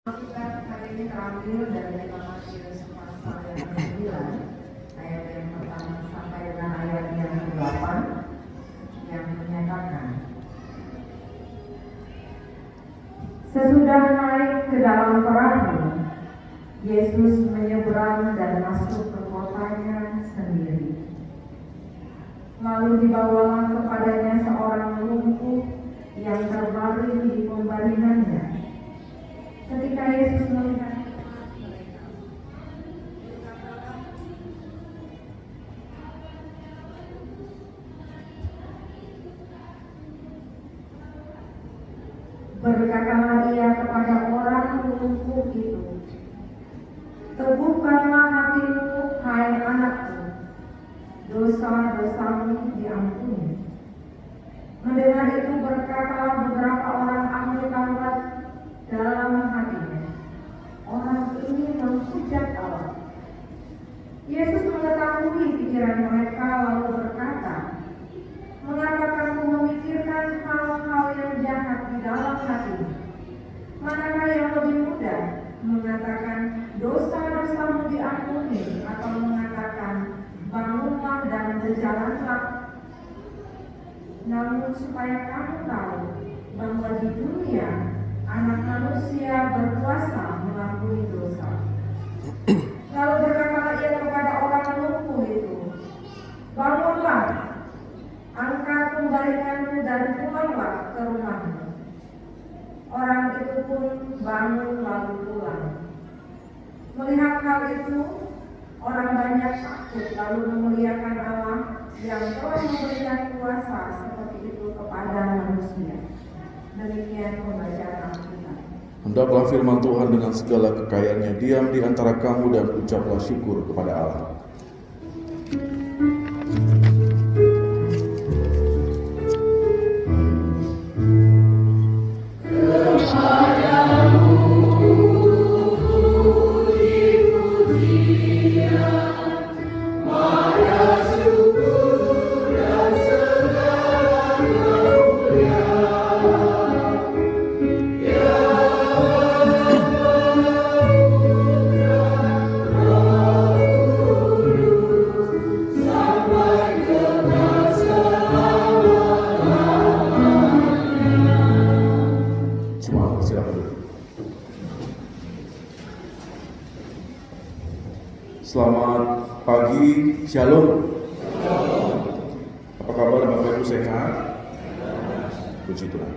Kita hari ini terambil dari Matius pasal yang ke-9 ayat yang pertama sampai dengan ayat yang ke-8 yang menyatakan, sesudah naik ke dalam perahu, Yesus menyeberang dan masuk ke kotanya sendiri. Lalu dibawalah kepadanya seorang lumpuh yang terbaring di pembaringannya. Ketika Yesus melihat mereka, berkatalah ia kepada orang lumpuh itu, teguhkanlah hatimu, hai anakku, dosa-dosamu diampuni. Mendengar itu berkatalah beberapa orang ahli Taurat dalam hatinya, orang ini menghujat Allah. Yesus mengetahui pikiran mereka lalu berkata, mengapa kamu memikirkan hal-hal yang jahat di dalam hatimu? Manakah yang lebih mudah, mengatakan dosa-dosamu diampuni, atau mengatakan bangunlah dan berjalanlah? Namun supaya kamu tahu bahwa di dunia Anak Manusia berkuasa mengampuni dosa. Lalu berkatalah ia kepada orang lumpuh itu, bangunlah, angkat pembaringanmu dan pulanglah ke rumahmu. Orang itu pun bangun lalu pulang. Melihat hal itu, orang banyak takut lalu memuliakan Allah yang telah memberikan kuasa seperti itu kepada manusia. Demikian pembacaan Alkitab. Hendaklah firman Tuhan dengan segala kekayaannya diam di antara kamu dan ucaplah syukur kepada Allah. Selamat pagi, Shalom. Apa kabar Bapak Ibu, sehat? Puji Tuhan.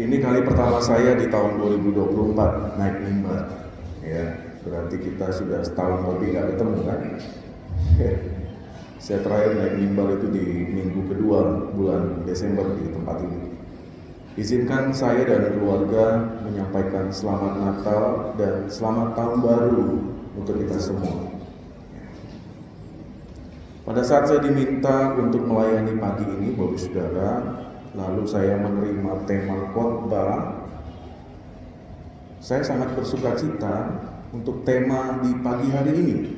Ini kali pertama saya di tahun 2024 naik mimbar. Ya, berarti kita sudah setahun lebih gak ketemu kan? Saya terakhir naik mimbar itu di minggu kedua bulan Desember di tempat ini. Izinkan saya dan keluarga menyampaikan selamat Natal dan selamat tahun baru untuk kita semua. Pada saat saya diminta untuk melayani pagi ini, Bapak Saudara, lalu saya menerima tema khotbah, saya sangat bersuka cita untuk tema di pagi hari ini.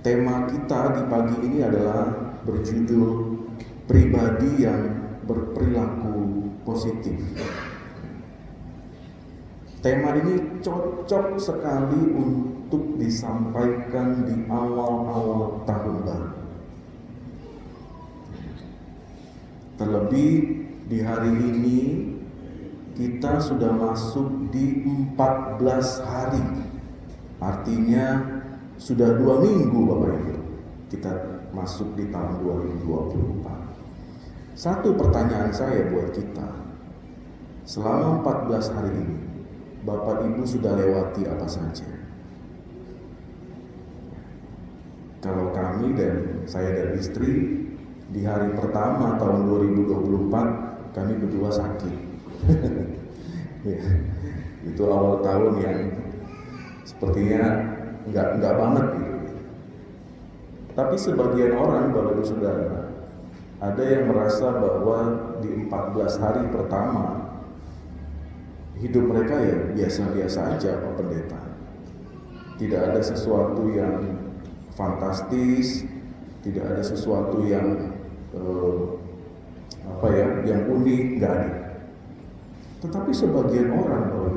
Tema kita di pagi ini adalah berjudul pribadi yang berperilaku positif. Tema ini cocok sekali untuk disampaikan di awal-awal tahun baru. Terlebih di hari ini kita sudah masuk di 14 hari. Artinya sudah 2 minggu Bapak Ibu kita masuk di tahun 2024. Satu pertanyaan saya buat kita, selama 14 hari ini Bapak Ibu sudah lewati apa saja? Kalau kami dan saya dan istri di hari pertama tahun 2024 kami berdua sakit. Ya, itu awal tahun yang sepertinya nggak banget gitu. Tapi sebagian orang, Bapak Ibu Saudara, ada yang merasa bahwa di 14 hari pertama hidup mereka ya biasa-biasa aja Pak Pendeta. Tidak ada sesuatu yang fantastis, tidak ada sesuatu yang yang unik, nggak ada. Tetapi sebagian orang, Bapak Ibu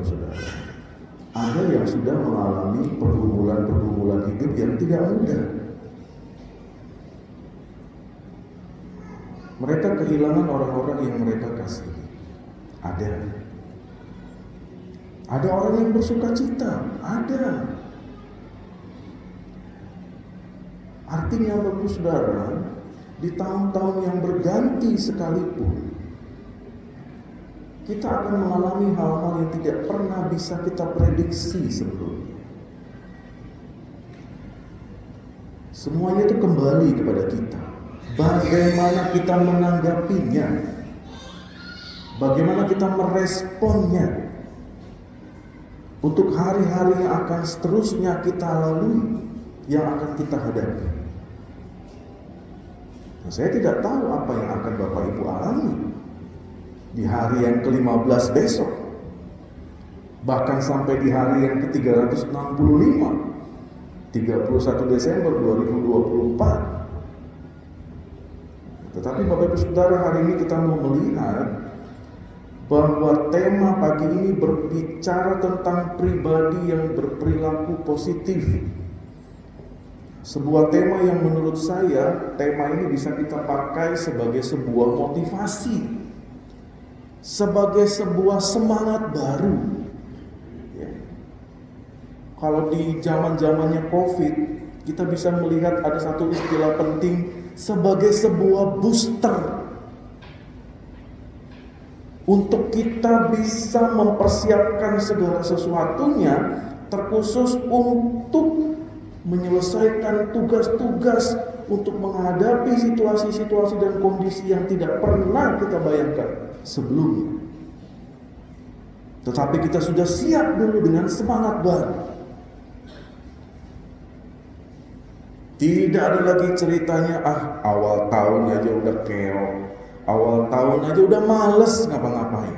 ada yang sudah mengalami pergumulan-pergumulan hidup yang tidak mudah. Mereka kehilangan orang-orang yang mereka kasihi. Ada orang yang bersuka cita, ada. Artinya Bapak Saudara, di tahun-tahun yang berganti sekalipun, kita akan mengalami hal-hal yang tidak pernah bisa kita prediksi sebelumnya. Semuanya itu kembali kepada kita. Bagaimana kita menanggapinya, bagaimana kita meresponnya untuk hari-hari yang akan seterusnya kita lalui, yang akan kita hadapi. Nah, saya tidak tahu apa yang akan Bapak Ibu alami di hari yang ke-15 besok, bahkan sampai di hari yang ke-365, 31 Desember 2024. Tetapi Bapak Ibu Saudara, hari ini kita mau melihat bahwa tema pagi ini berbicara tentang pribadi yang berperilaku positif. Sebuah tema yang menurut saya, tema ini bisa kita pakai sebagai sebuah motivasi, sebagai sebuah semangat baru. Ya. Kalau di zaman-zamannya COVID, kita bisa melihat ada satu istilah penting sebagai sebuah booster untuk kita bisa mempersiapkan segala sesuatunya, terkhusus untuk menyelesaikan tugas-tugas untuk menghadapi situasi-situasi dan kondisi yang tidak pernah kita bayangkan sebelumnya. Tetapi kita sudah siap dulu dengan semangat baru. Tidak ada lagi ceritanya, awal tahun aja udah keok, awal tahun aja udah males ngapa-ngapain.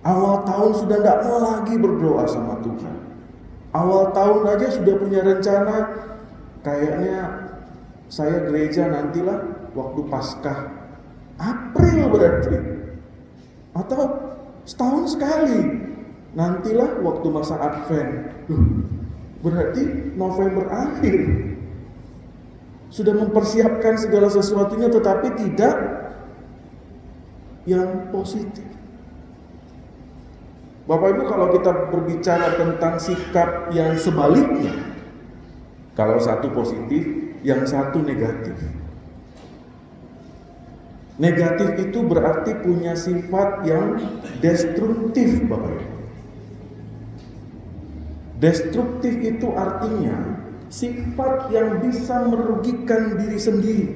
Awal tahun sudah tidak mau lagi berdoa sama Tuhan. Awal tahun aja sudah punya rencana, kayaknya saya gereja nantilah waktu Paskah, April berarti, atau setahun sekali, nantilah waktu masa Advent, berarti November akhir. Sudah mempersiapkan segala sesuatunya, tetapi tidak yang positif. Bapak Ibu, kalau kita berbicara tentang sikap yang sebaliknya, kalau satu positif, yang satu negatif. Negatif itu berarti punya sifat yang destruktif, Bapak Ibu. Destruktif itu artinya sifat yang bisa merugikan diri sendiri,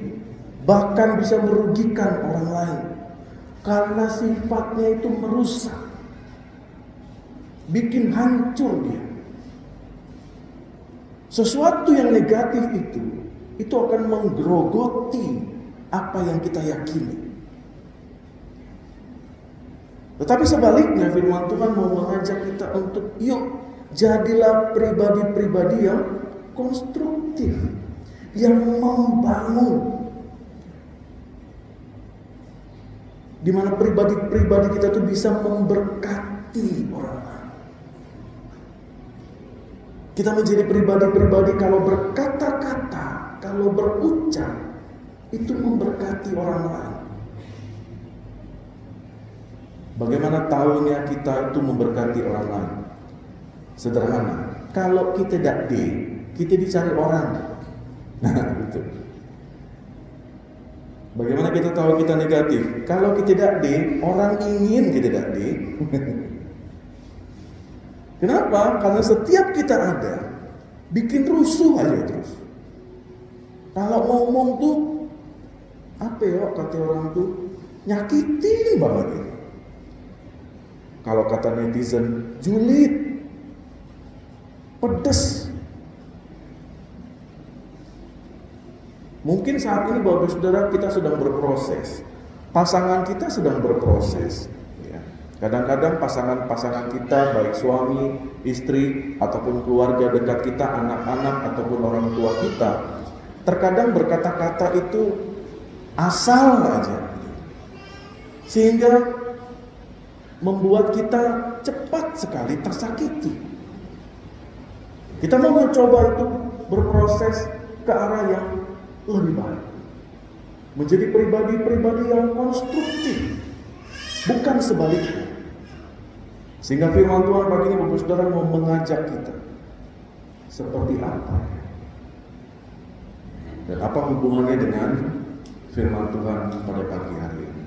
bahkan bisa merugikan orang lain, karena sifatnya itu merusak, bikin hancur dia. Sesuatu yang negatif itu akan menggerogoti apa yang kita yakini. Tetapi sebaliknya, firman Tuhan mau mengajak kita untuk yuk jadilah pribadi-pribadi yang konstruktif, yang membangun, di mana pribadi-pribadi kita itu bisa memberkati orang lain. Kita menjadi pribadi-pribadi kalau berkata-kata, kalau berucap, itu memberkati orang lain. Bagaimana tahunya kita itu memberkati orang lain? Sederhana, kalau kita tidak kita dicari orang. Nah, gitu. Bagaimana kita tahu kita negatif? Kalau kita tidak orang ingin kita tidak Kenapa? Karena setiap kita ada, bikin rusuh aja terus. Kalau ngomong tuh, apa ya kata orang tuh, nyakitin banget ini. Kalau kata netizen, julid, pedes. Mungkin saat ini Bapak Saudara kita sedang berproses, pasangan kita sedang berproses. Ya. Kadang-kadang pasangan-pasangan kita, baik suami, istri, ataupun keluarga dekat kita, anak-anak, ataupun orang tua kita, terkadang berkata-kata itu asal aja, sehingga membuat kita cepat sekali tersakiti. Kita mau mencoba itu berproses ke arah yang lebih baik. Menjadi pribadi-pribadi yang konstruktif, bukan sebaliknya. Sehingga firman Tuhan pagi ini Bapak Saudara mau mengajak kita seperti apa? Dan apa hubungannya dengan firman Tuhan pada pagi hari ini?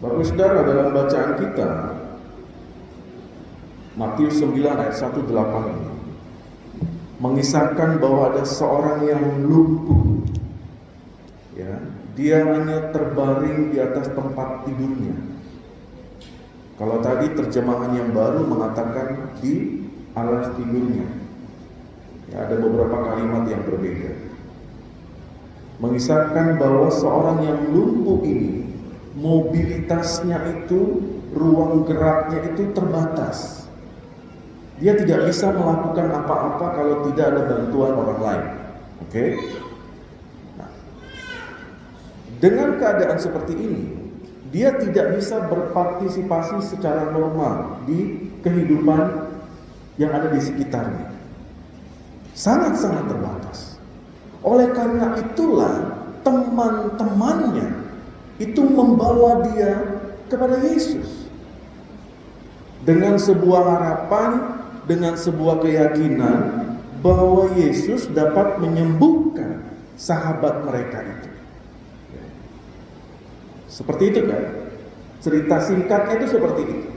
Bapak Saudara, dalam bacaan kita Matius 9 ayat 1-8 ini mengisahkan bahwa ada seorang yang lumpuh. Ya, dia hanya terbaring di atas tempat tidurnya. Kalau tadi terjemahan yang baru mengatakan di alas tidurnya. Ya, ada beberapa kalimat yang berbeda. Mengisahkan bahwa seorang yang lumpuh ini mobilitasnya itu, ruang geraknya itu terbatas. Dia tidak bisa melakukan apa-apa kalau tidak ada bantuan orang lain. Oke? Nah, dengan keadaan seperti ini, dia tidak bisa berpartisipasi secara normal di kehidupan yang ada di sekitarnya. Sangat-sangat terbatas. Oleh karena itulah teman-temannya itu membawa dia kepada Yesus dengan sebuah harapan, dengan sebuah keyakinan bahwa Yesus dapat menyembuhkan sahabat mereka itu. Seperti itu kan? Cerita singkatnya itu seperti itu.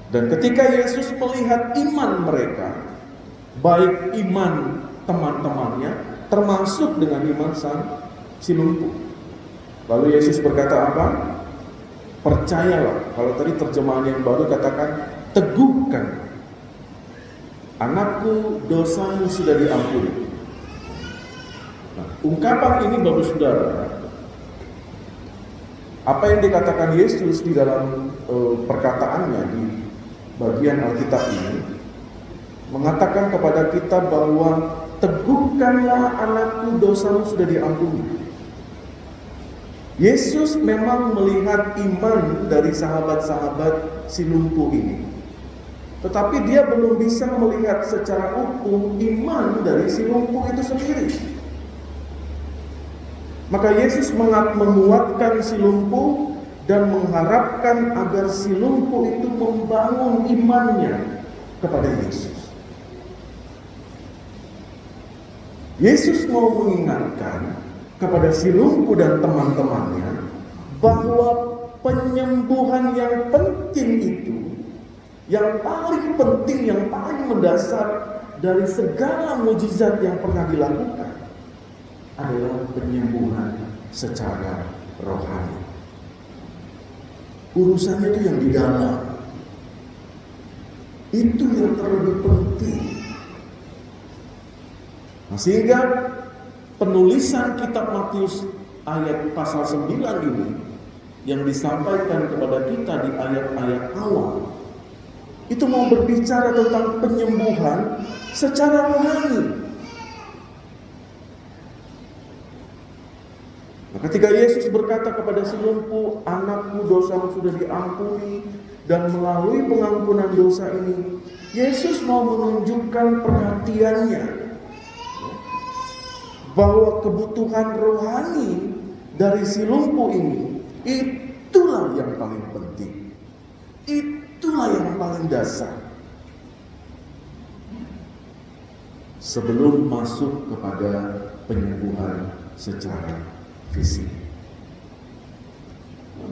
Dan ketika Yesus melihat iman mereka, baik iman teman-temannya, termasuk dengan iman si lumpuh. Lalu Yesus berkata apa? Percayalah. Kalau tadi terjemahan yang baru katakan, teguhkan. Anakku, dosamu sudah diampuni. Nah, ungkapan ini Bapak Saudara, apa yang dikatakan Yesus di dalam perkataannya di bagian Alkitab ini mengatakan kepada kita bahwa teguhkanlah anakku, dosamu sudah diampuni. Yesus memang melihat iman dari sahabat-sahabat si lumpuh ini. Tetapi dia belum bisa melihat secara utuh iman dari si lumpuh itu sendiri. Maka Yesus menguatkan si lumpuh dan mengharapkan agar si lumpuh itu membangun imannya kepada Yesus. Yesus mau mengingatkan kepada si lumpuh dan teman-temannya bahwa penyembuhan yang penting itu, yang paling penting, yang paling mendasar dari segala mukjizat yang pernah dilakukan adalah penyembuhan secara rohani. Urusannya itu yang di dalam. Itu yang terlebih penting. Nah, sehingga penulisan kitab Matius ayat pasal 9 ini yang disampaikan kepada kita di ayat-ayat awal itu mau berbicara tentang penyembuhan secara rohani. Nah, ketika Yesus berkata kepada si lumpuh, anakku, dosamu sudah diampuni, dan melalui pengampunan dosa ini, Yesus mau menunjukkan perhatiannya bahwa kebutuhan rohani dari si lumpuh ini, itulah yang paling penting. Itulah yang paling dasar. Sebelum masuk kepada penyembuhan secara fisik.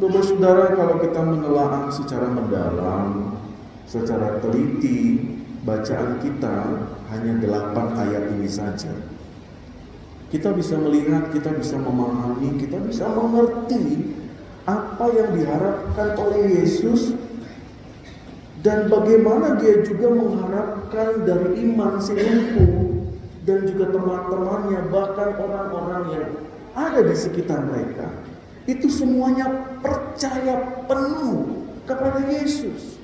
Bapak Saudara, kalau kita menelaah secara mendalam, secara teliti, bacaan kita hanya 8 ayat ini saja. Kita bisa melihat, kita bisa memahami, kita bisa mengerti apa yang diharapkan oleh Yesus dan bagaimana dia juga mengharapkan dari iman si lumpuh dan juga teman-temannya, bahkan orang-orang yang ada di sekitar mereka, itu semuanya percaya penuh kepada Yesus.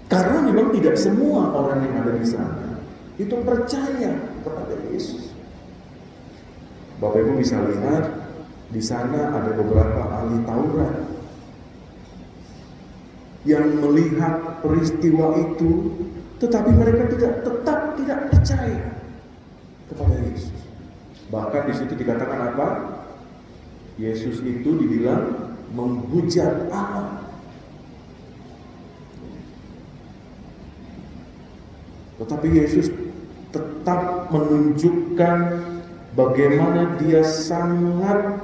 Karena memang tidak semua orang yang ada di sana itu percaya kepada Yesus. Bapak Ibu bisa lihat Di sana ada beberapa ahli Taurat yang melihat peristiwa itu, tetapi mereka tetap tidak percaya kepada Yesus. Bahkan di situ dikatakan apa? Yesus itu dibilang menghujat Allah. Tetapi Yesus tetap menunjukkan bagaimana dia sangat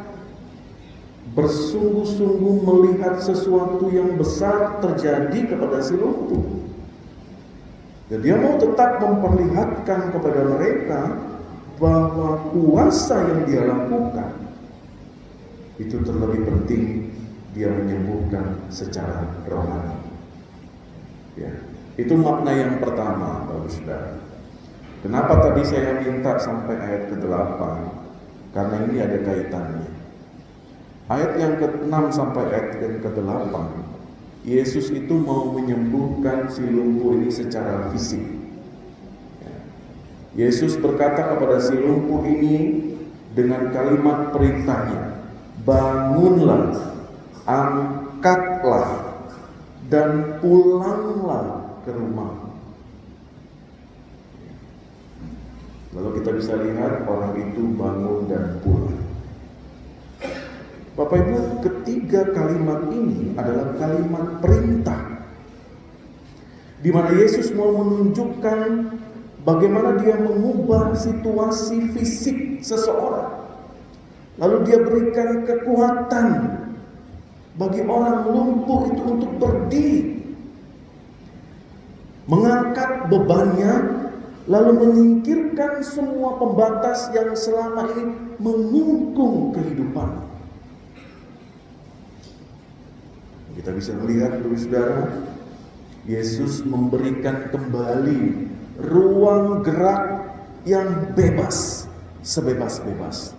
bersungguh-sungguh melihat sesuatu yang besar terjadi kepada si lumpuh. Dan dia mau tetap memperlihatkan kepada mereka bahwa kuasa yang dia lakukan itu terlebih penting, dia menyembuhkan secara rohani. Ya, itu makna yang pertama, Bapak Saudara. Kenapa tadi saya minta sampai ayat ke-8? Karena ini ada kaitannya. Ayat yang ke-6 sampai ayat yang ke-8, Yesus itu mau menyembuhkan si lumpuh ini secara fisik. Yesus berkata kepada si lumpuh ini dengan kalimat perintahnya, bangunlah, angkatlah, dan pulanglah ke rumah. Lalu kita bisa lihat orang itu bangun dan pulang. Bapak Ibu, ketiga kalimat ini adalah kalimat perintah, di mana Yesus mau menunjukkan bagaimana dia mengubah situasi fisik seseorang. Lalu dia berikan kekuatan bagi orang lumpuh itu untuk berdiri, mengangkat bebannya, lalu menyingkirkan semua pembatas yang selama ini mengungkung kehidupan. Kita bisa melihat, saudara, Yesus memberikan kembali ruang gerak yang bebas, sebebas-bebas.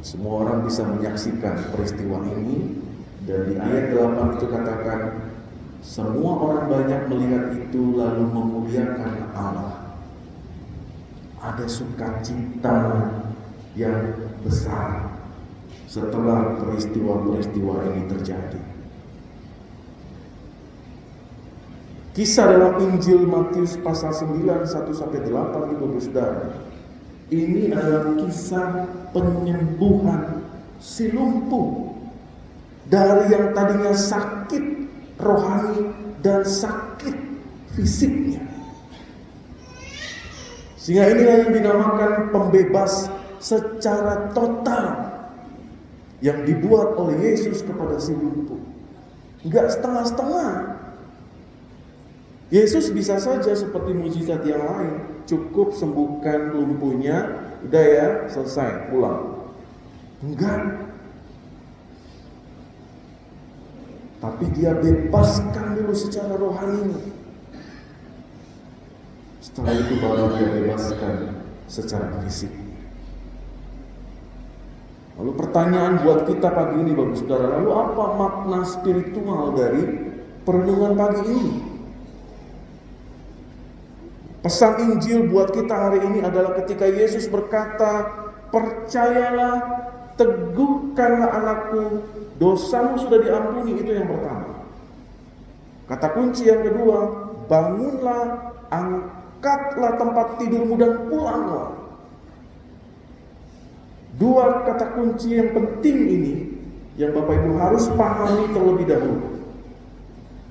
Semua orang bisa menyaksikan peristiwa ini, dan di ayat 8 itu katakan, semua orang banyak melihat itu lalu memuliakan Allah. Ada sukacita yang besar setelah peristiwa-peristiwa ini terjadi. Kisah dalam Injil Matius pasal 9 1-8 Bapak Saudara. Ini adalah kisah penyembuhan si lumpuh dari yang tadinya sakit rohani dan sakit fisiknya. Sehingga inilah yang dinamakan pembebas secara total yang dibuat oleh Yesus kepada si lumpuh. Enggak setengah-setengah. Yesus bisa saja seperti mukjizat yang lain, cukup sembuhkan lumpuhnya, udah ya, selesai, pulang. Enggak. Tapi dia bebaskan dulu secara rohani. Setelah itu baru dia bebaskan secara fisik. Lalu pertanyaan buat kita pagi ini Bapak Saudara, lalu apa makna spiritual dari perenungan pagi ini? Pesan Injil buat kita hari ini adalah ketika Yesus berkata, percayalah, teguhkanlah anakku, dosamu sudah diampuni, itu yang pertama. Kata kunci yang kedua, bangunlah, angkatlah tempat tidurmu dan pulanglah. Dua kata kunci yang penting ini yang Bapak Ibu harus pahami terlebih dahulu,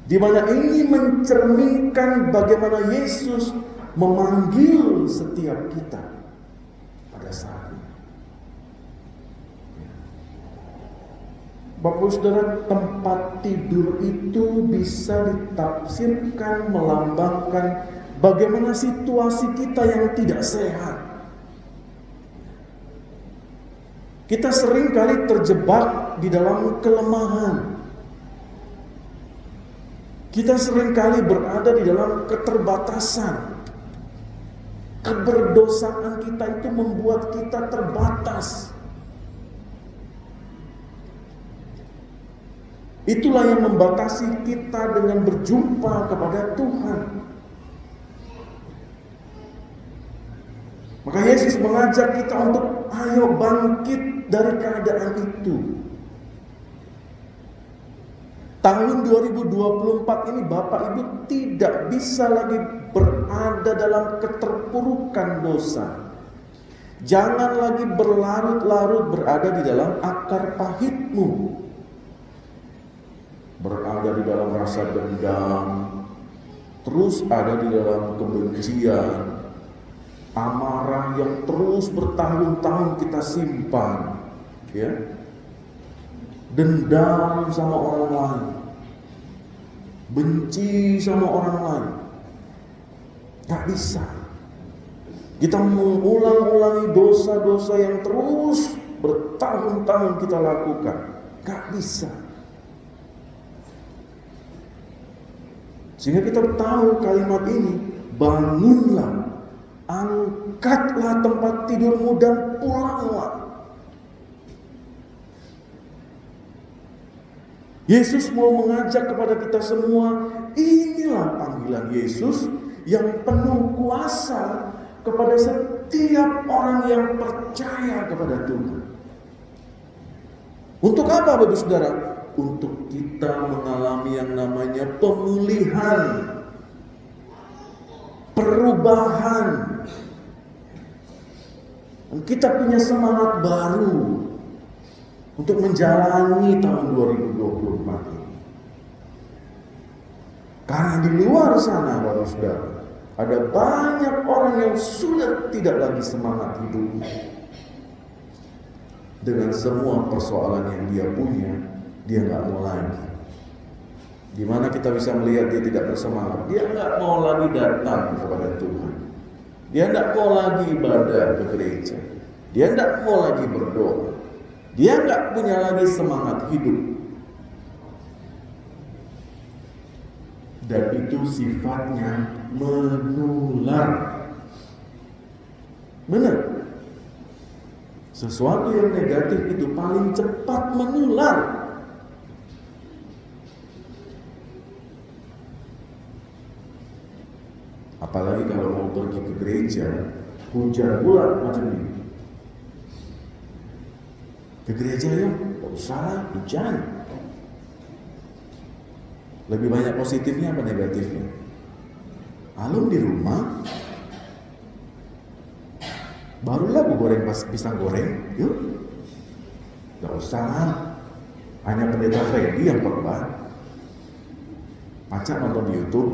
di mana ini mencerminkan bagaimana Yesus memanggil setiap kita pada saat ini. Bapak Saudara, tempat tidur itu bisa ditafsirkan melambangkan bagaimana situasi kita yang tidak sehat. Kita sering kali terjebak di dalam kelemahan. Kita sering kali berada di dalam keterbatasan. Keberdosaan kita itu membuat kita terbatas. Itulah yang membatasi kita dengan berjumpa kepada Tuhan. Maka Yesus Yesus mengajak kita untuk ayo bangkit dari keadaan itu. Tahun 2024 ini Bapak Ibu tidak bisa lagi berada dalam keterpurukan dosa. Jangan lagi berlarut-larut berada di dalam akar pahitmu. Berada di dalam rasa dendam, terus ada di dalam kebencian, amarah yang terus bertahun-tahun kita simpan, ya. Dendam sama orang lain, benci sama orang lain. Gak bisa. Kita mengulang-ulangi dosa-dosa yang terus bertahun-tahun kita lakukan. Gak bisa. Sehingga kita tahu kalimat ini, bangunlah, angkatlah tempat tidurmu dan pulanglah. Yesus mau mengajak kepada kita semua, inilah panggilan Yesus yang penuh kuasa kepada setiap orang yang percaya kepada Tuhan. Untuk apa, Bapak Saudara? Untuk kita mengalami yang namanya pemulihan, perubahan. Dan kita punya semangat baru untuk menjalani tahun 2024 ini. Karena di luar sana, Bapak Saudara, ada banyak orang yang sudah tidak lagi semangat hidup. Dengan semua persoalan yang dia punya, dia nggak mau lagi. Di mana kita bisa melihat dia tidak bersemangat? Dia nggak mau lagi datang kepada Tuhan. Dia nggak mau lagi ibadah ke gereja. Dia nggak mau lagi berdoa. Dia nggak punya lagi semangat hidup. Dan itu sifatnya menular. Benar? Sesuatu yang negatif itu paling cepat menular. Apalagi kalau mau pergi ke gereja, hujan pula macam ini. Ke gereja ya, gak usah hujan. Lebih banyak positifnya apa negatifnya? Alum di rumah, barulah gue goreng pisang goreng, yuk. Gak usah lah, hanya pendeta Freddy yang korban. Pacak nonton di YouTube.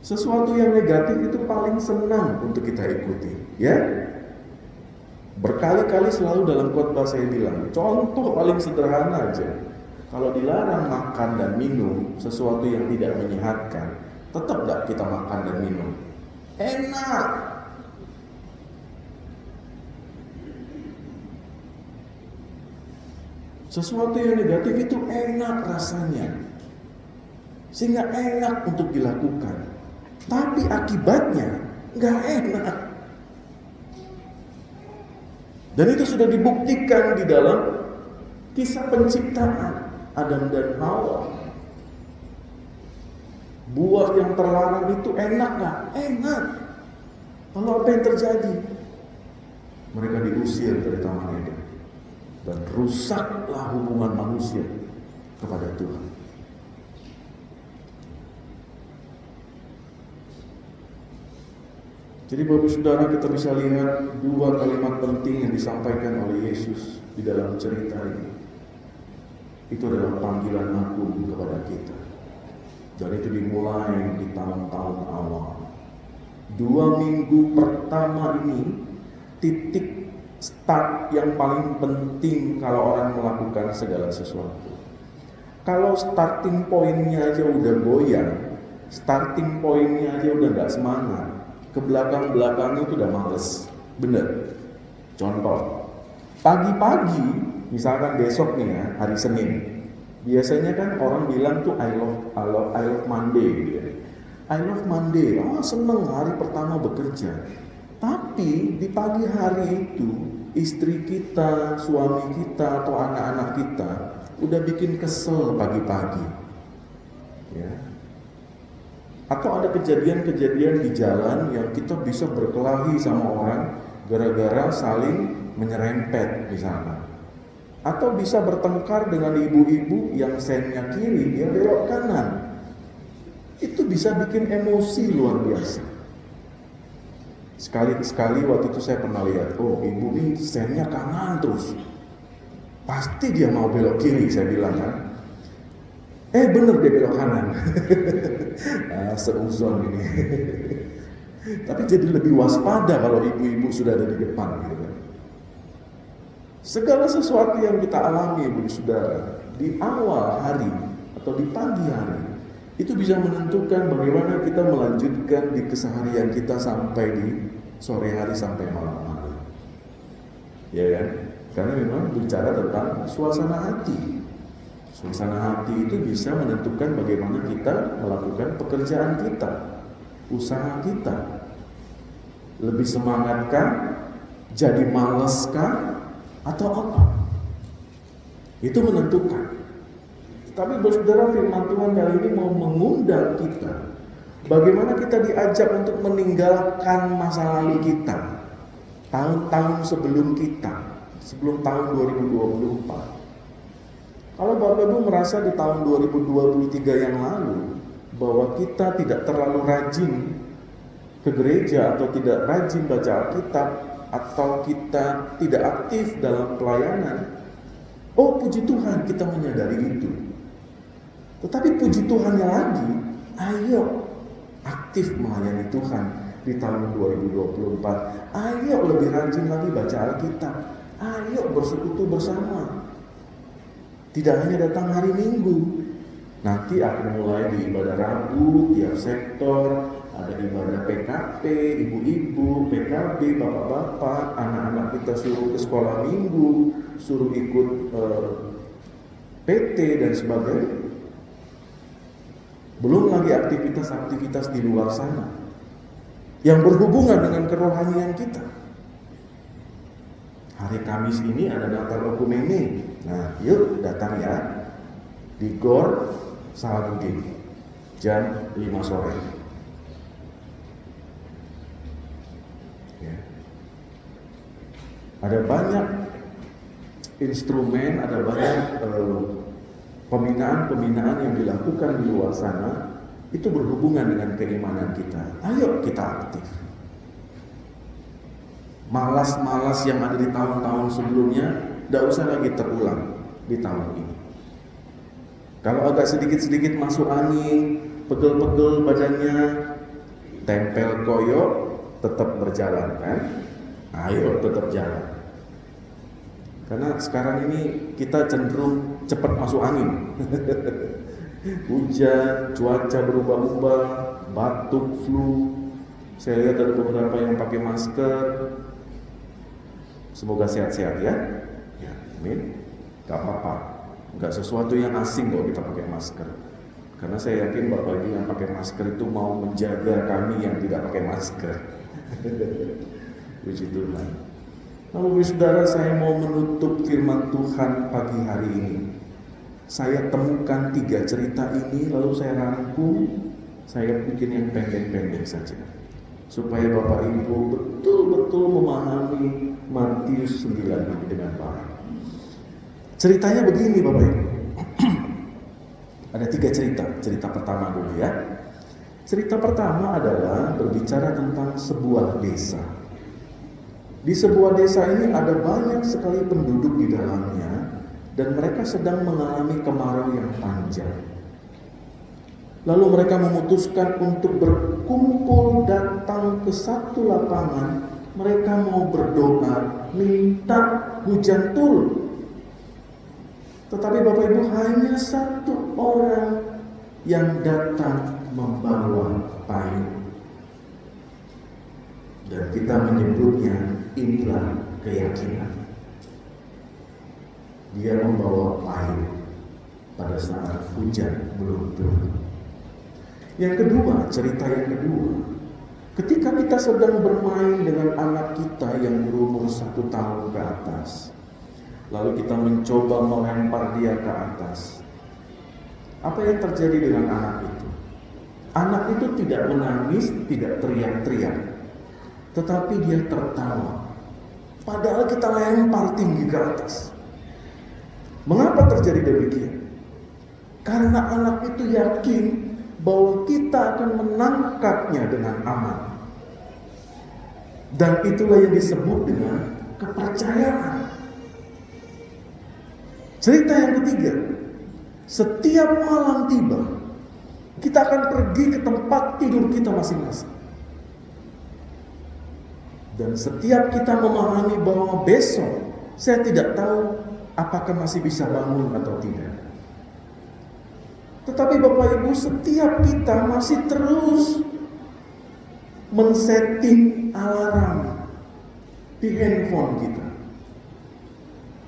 Sesuatu yang negatif itu paling senang untuk kita ikuti, ya. Berkali-kali selalu dalam khotbah saya bilang, contoh paling sederhana aja. Kalau dilarang makan dan minum sesuatu yang tidak menyehatkan, tetap gak kita makan dan minum? Enak. Sesuatu yang negatif itu enak rasanya, sehingga enak untuk dilakukan. Tapi akibatnya gak enak. Dan itu sudah dibuktikan di dalam kisah penciptaan Adam dan Hawa. Buah yang terlarang itu enak gak? Enak. Lalu apa yang terjadi? Mereka diusir dari Taman Eden. Dan rusaklah hubungan manusia kepada Tuhan. Jadi Bapak Saudara, kita bisa lihat dua kalimat penting yang disampaikan oleh Yesus di dalam cerita ini. Itu adalah panggilan agung kepada kita. Dan itu dimulai di tahun-tahun awal. 2 minggu pertama ini titik start yang paling penting kalau orang melakukan segala sesuatu. Kalau starting pointnya aja udah goyang, starting pointnya aja udah gak semangat, ke belakang-belakangnya itu udah males. Bener. Contoh, pagi-pagi, misalkan besok nih ya, hari Senin, biasanya kan orang bilang tuh I love Monday gitu ya. I love Monday, oh seneng hari pertama bekerja. Tapi di pagi hari itu, istri kita, suami kita, atau anak-anak kita udah bikin kesel pagi-pagi. Ya. Atau ada kejadian-kejadian di jalan yang kita bisa berkelahi sama orang gara-gara saling menyerempet misalnya. Atau bisa bertengkar dengan ibu-ibu yang sennya kiri, dia belok kanan. Itu bisa bikin emosi luar biasa. Sekali waktu itu saya pernah lihat, oh ibu ini sennya kanan terus. Pasti dia mau belok kiri, saya bilang kan. Bener dia belok kanan. Seuzon ini. Tapi jadi lebih waspada kalau ibu-ibu sudah ada di depan gitu kan. Segala sesuatu yang kita alami ibu saudara di awal hari atau di pagi hari itu bisa menentukan bagaimana kita melanjutkan di keseharian kita sampai di sore hari sampai malam hari. Ya kan? Karena memang bicara tentang suasana hati. Suasana hati itu bisa menentukan bagaimana kita melakukan pekerjaan kita, usaha kita. Lebih semangatkah? Jadi maleskah? Atau apa? Itu menentukan. Tapi saudara, firman Tuhan kali ini mau mengundang kita. Bagaimana kita diajak untuk meninggalkan masa lalu kita. Tahun-tahun sebelum kita. Sebelum tahun 2024. Kalau Bapak Ibu merasa di tahun 2023 yang lalu bahwa kita tidak terlalu rajin ke gereja atau tidak rajin baca Alkitab atau kita tidak aktif dalam pelayanan, oh puji Tuhan kita menyadari itu. Tetapi puji Tuhannya lagi, ayo aktif melayani Tuhan di tahun 2024. Ayo lebih rajin lagi baca Alkitab. Ayo bersekutu bersama. Tidak hanya datang hari Minggu. Nanti akan mulai di ibadah Rabu, tiap sektor, ada ibadah PKP, ibu-ibu, PKB, bapak-bapak, anak-anak kita suruh ke sekolah Minggu, suruh ikut PT dan sebagainya. Belum lagi aktivitas-aktivitas di luar sana yang berhubungan dengan kerohanian kita. Hari Kamis ini ada Natal Okumene. Nah, yuk datang ya di Gor Salagudin jam 5 sore. Ya. Ada banyak instrumen, ada banyak pembinaan yang dilakukan di luar sana. Itu berhubungan dengan keimanan kita. Ayo kita aktif. Malas-malas yang ada di tahun-tahun sebelumnya tidak usah lagi terulang di tahun ini. Kalau agak sedikit-sedikit masuk angin, pegel-pegel badannya, tempel koyok, tetap berjalan kan? Ayo tetap jalan. Karena sekarang ini kita cenderung cepat masuk angin. Hujan, cuaca berubah-ubah, batuk, flu. Saya lihat ada beberapa yang pakai masker. Semoga sehat-sehat ya. Ya, amin. Gak apa-apa. Gak sesuatu yang asing kalau kita pakai masker. Karena saya yakin Bapak Ibu yang pakai masker itu mau menjaga kami yang tidak pakai masker. Puji Tuhan. Lalu saudara, saya mau menutup firman Tuhan pagi hari ini. Saya temukan 3 cerita ini, lalu saya rangkum. Saya bikin yang pendek-pendek saja. Supaya Bapak Ibu betul-betul memahami Matius 9 ini dengan baik. Ceritanya begini Bapak Ibu. Ada 3 cerita. Cerita pertama dulu ya. Cerita pertama adalah berbicara tentang sebuah desa. Di sebuah desa ini ada banyak sekali penduduk di dalamnya dan mereka sedang mengalami kemarau yang panjang. Lalu mereka memutuskan untuk berkumpul datang ke satu lapangan. Mereka mau berdoa, minta hujan turun. Tetapi Bapak Ibu, hanya satu orang yang datang membawa payung. Dan kita menyebutnya inilah keyakinan. Dia membawa payung pada saat hujan belum turun. Yang kedua, cerita yang kedua. Ketika kita sedang bermain dengan anak kita yang berumur 1 tahun ke atas. Lalu kita mencoba melempar dia ke atas. Apa yang terjadi dengan anak itu? Anak itu tidak menangis, tidak teriak-teriak, tetapi dia tertawa. Padahal kita lempar tinggi ke atas. Mengapa terjadi demikian? Karena anak itu yakin bahwa kita akan menangkapnya dengan aman. Dan itulah yang disebut dengan kepercayaan. Cerita yang ketiga, setiap malam tiba, kita akan pergi ke tempat tidur kita masing-masing. Dan setiap kita memahami bahwa besok saya tidak tahu apakah masih bisa bangun atau tidak. Tetapi Bapak Ibu, setiap kita masih terus men-setting alarm di handphone kita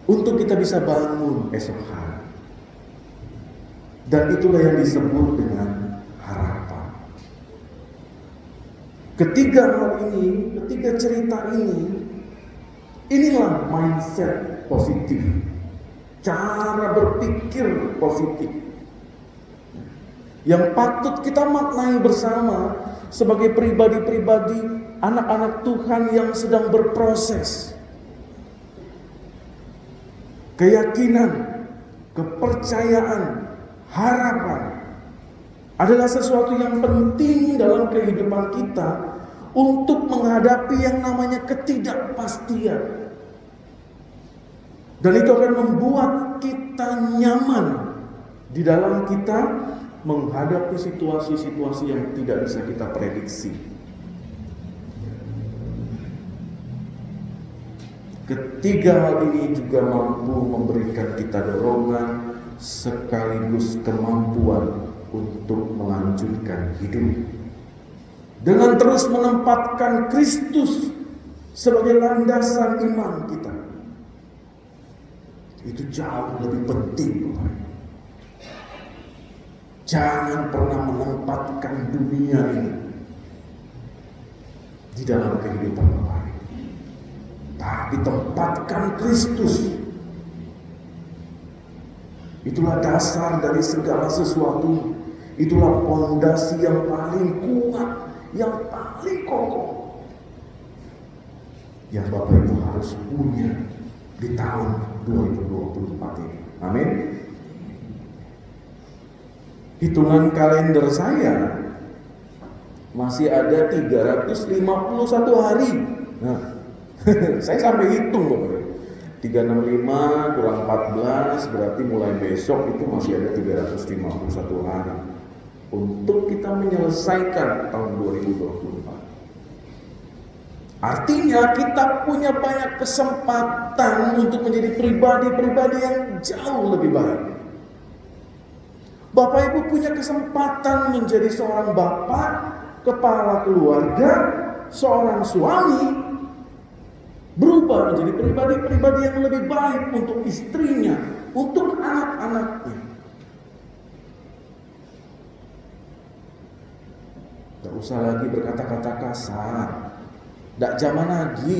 untuk kita bisa bangun esok hari. Dan itulah yang disebut dengan harapan. Ketiga hal ini, ketiga cerita ini, inilah mindset positif, cara berpikir positif yang patut kita maknai bersama sebagai pribadi-pribadi anak-anak Tuhan yang sedang berproses. Keyakinan, kepercayaan, harapan adalah sesuatu yang penting dalam kehidupan kita untuk menghadapi yang namanya ketidakpastian. Dan itu akan membuat kita nyaman di dalam kita menghadapi situasi-situasi yang tidak bisa kita prediksi. Ketiga hal ini juga mampu memberikan kita dorongan sekaligus kemampuan untuk melanjutkan hidup dengan terus menempatkan Kristus sebagai landasan iman kita. Itu jauh lebih penting, Bapak. Jangan pernah menempatkan dunia ini di dalam kehidupan Bapak, tapi tempatkan Kristus. Itulah dasar dari segala sesuatu. Itulah pondasi yang paling kuat, yang paling kokoh, yang Bapak Ibu harus punya di tahun 2024 ini. Amin. Hitungan kalender saya masih ada 351 hari. Nah, saya sampai hitung Bapak. 365 kurang 14 berarti mulai besok itu masih ada 351 hari untuk kita menyelesaikan tahun 2024. Artinya kita punya banyak kesempatan untuk menjadi pribadi-pribadi yang jauh lebih baik. Bapak Ibu punya kesempatan menjadi seorang bapak, kepala keluarga, seorang suami, berubah menjadi pribadi-pribadi yang lebih baik untuk istrinya, untuk anak-anaknya. Tidak usah lagi berkata-kata kasar, tidak zaman lagi.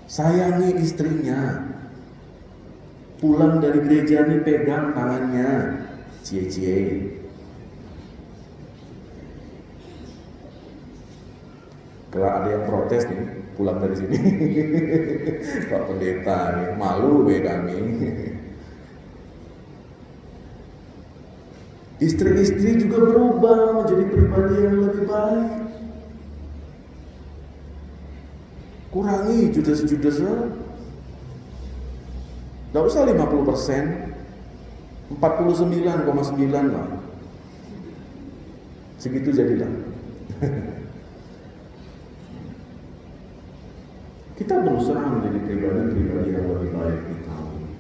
Sayangi istrinya. Pulang dari gereja nih pegang tangannya, cie-cie. Kalau ada yang protes nih, pulang dari sini, Pak Pendeta nih, malu kami. Istri-istri juga berubah menjadi pribadi yang lebih baik. Kurangi judes-judesnya. Tidak usah 50%, 49,9 lah. Segitu jadilah. Kita berusaha menjadi pribadi-pribadi yang lebih baik di tahun ini.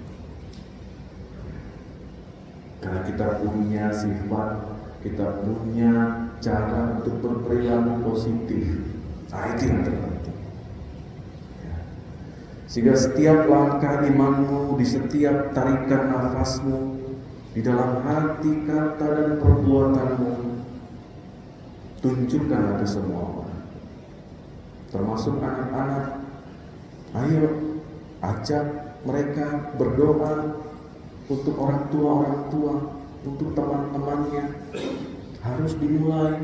Karena kita punya sifat, kita punya cara untuk berperilaku positif. Nah, itu yang terpenting. Sehingga setiap langkah imanmu, di setiap tarikan nafasmu, di dalam hati, kata, dan perbuatanmu, tunjukkanlah ke semua orang, termasuk anak-anak. Ayo ajak mereka berdoa untuk orang tua untuk teman-temannya. Harus dimulai.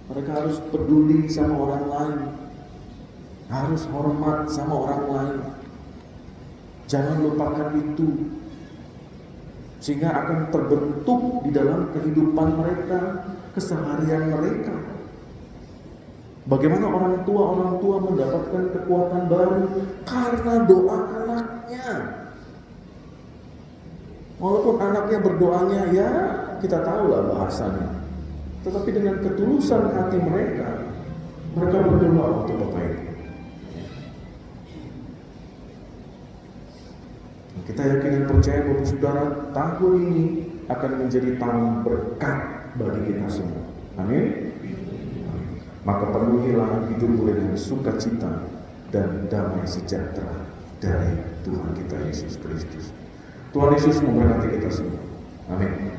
Mereka harus peduli sama orang lain. Harus hormat sama orang lain. Jangan lupakan itu. Sehingga akan terbentuk di dalam kehidupan mereka, keseharian mereka. Bagaimana orang tua mendapatkan kekuatan baru karena doa anaknya. Walaupun anaknya berdoanya ya kita tahulah bahasanya, tetapi dengan ketulusan hati mereka berdoa untuk Bapak Ibu. Kita yakin dan percaya Bapak Saudara, tahun ini akan menjadi tahun berkat bagi kita semua. Amin. Maka penuhilah hidupmu dengan sukacita dan damai sejahtera dari Tuhan kita Yesus Kristus. Tuhan Yesus memberkati kita semua. Amin.